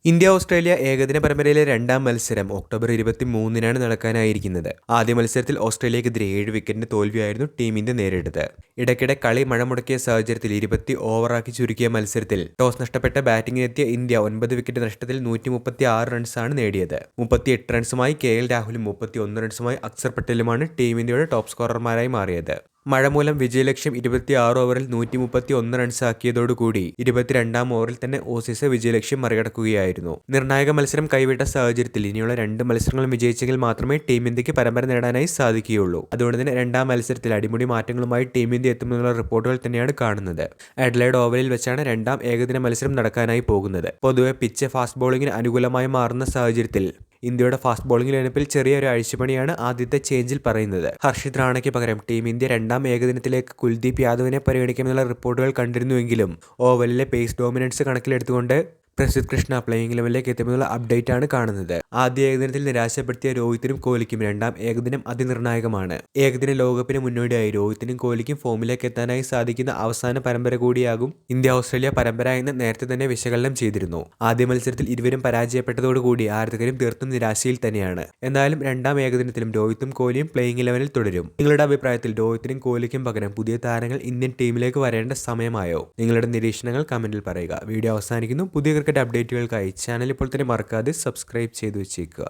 India Australia ഏകദിന പരമ്പരയിലെ രണ്ടാം മത്സരം ഒക്ടോബർ 23-നാണ് നടക്കാനായിരിക്കുന്നത്. ആദ്യ മത്സരത്തിൽ ഓസ്ട്രേലിയക്കെതിരെ 7 വിക്കറ്റിന്റെ തോൽവിയായിരുന്നു ടീം ഇന്ത്യ നേരിട്ടത്. ഇടയ്ക്കിടെ കളി മഴ മുടക്കിയ സാഹചര്യത്തിൽ 20 ഓവറാക്കി ചുരുക്കിയ മത്സരത്തിൽ ടോസ് നഷ്ടപ്പെട്ട ബാറ്റിംഗിനെത്തിയ ഇന്ത്യ 9 വിക്കറ്റ് നഷ്ടത്തിൽ 136 റൺസാണ് നേടിയത്. 38 റൺസുമായി KL രാഹുലും 31 റൺസുമായി അക്സർ പട്ടേലുമാണ് ടീം ഇന്ത്യയുടെ ടോപ്പ് സ്കോറർമാരായി മാറിയത്. മഴ മൂലം വിജയലക്ഷ്യം 26 ഓവറിൽ 131 റൺസാക്കിയതോടുകൂടി 22-ാം ഓവറിൽ തന്നെ ഓസീസ് വിജയലക്ഷ്യം മറികടക്കുകയായിരുന്നു. നിർണായക മത്സരം കൈവിട്ട സാഹചര്യത്തിൽ ഇനിയുള്ള 2 മത്സരങ്ങളും വിജയിച്ചെങ്കിൽ മാത്രമേ ടീം ഇന്ത്യക്ക് പരമ്പര നേടാനായി സാധിക്കുകയുള്ളൂ. അതുകൊണ്ട് തന്നെ രണ്ടാം മത്സരത്തിൽ അടിമുടി മാറ്റങ്ങളുമായി ടീം ഇന്ത്യ എത്തുമെന്നുള്ള റിപ്പോർട്ടുകൾ തന്നെയാണ് കാണുന്നത്. അഡ്ലൈഡ് ഓവലിൽ വെച്ചാണ് രണ്ടാം ഏകദിന മത്സരം നടക്കാനായി പോകുന്നത്. പൊതുവെ പിച്ച് ഫാസ്റ്റ് ബോളിംഗിന് അനുകൂലമായി മാറുന്ന സാഹചര്യത്തിൽ ഇന്ത്യയുടെ ഫാസ്റ്റ് ബോളിംഗ് ലൈനപ്പിൽ ചെറിയൊരു അഴിച്ചുപണിയാണ് ആദ്യത്തെ ചേഞ്ചിൽ പറയുന്നത്. ഹർഷിത് റാണയ്ക്ക് പകരം ടീം ഇന്ത്യ രണ്ടാം ഏകദിനത്തിലേക്ക് കുൽദീപ് യാദവിനെ പരിഗണിക്കുമെന്നുള്ള റിപ്പോർട്ടുകൾ കണ്ടിരുന്നുവെങ്കിലും ഓവലിലെ പേസ് ഡോമിനൻസ് കണക്കിലെടുത്തുകൊണ്ട് പ്രസിദ്ധ് കൃഷ്ണ പ്ലേയിങ് ലെവലിലേക്ക് എത്തുമെന്നുള്ള അപ്ഡേറ്റ് ആണ് കാണുന്നത്. ആദ്യ ഏകദിനത്തിൽ നിരാശപ്പെടുത്തിയ രോഹിത്തിനും കോഹ്ലിക്കും രണ്ടാം ഏകദിനം അതിനിർണായകമാണ്. ഏകദിന ലോകകപ്പിന് മുന്നോടിയായി രോഹിത്തിനും കോഹ്ലിക്കും ഫോമിലേക്ക് എത്താനായി സാധിക്കുന്ന അവസാന പരമ്പര കൂടിയാകും ഇന്ത്യ ഓസ്ട്രേലിയ പരമ്പര എന്ന് നേരത്തെ തന്നെ വിശകലനം ചെയ്തിരുന്നു. ആദ്യ മത്സരത്തിൽ ഇരുവരും പരാജയപ്പെട്ടതോടുകൂടി ആരാധകരും തീർത്തും നിരാശയിൽ തന്നെയാണ്. എന്നാലും രണ്ടാം ഏകദിനത്തിലും രോഹിത്തും കോഹ്ലിയും പ്ലേയിങ് ലെവലിൽ തുടരും. നിങ്ങളുടെ അഭിപ്രായത്തിൽ രോഹിത്തിനും കോഹ്ലിക്കും പകരം പുതിയ താരങ്ങൾ ഇന്ത്യൻ ടീമിലേക്ക് വരേണ്ട സമയമായോ? നിങ്ങളുടെ നിരീക്ഷണങ്ങൾ കമന്റിൽ പറയുക. വീഡിയോ അവസാനിക്കുന്നു. പുതിയ ക്രിക്കറ്റ് അപ്ഡേറ്റുകൾക്കായി ചാനൽ ഇപ്പോൾ തന്നെ മറക്കാതെ സബ്സ്ക്രൈബ് ചെയ്തു വെച്ചേക്കുക.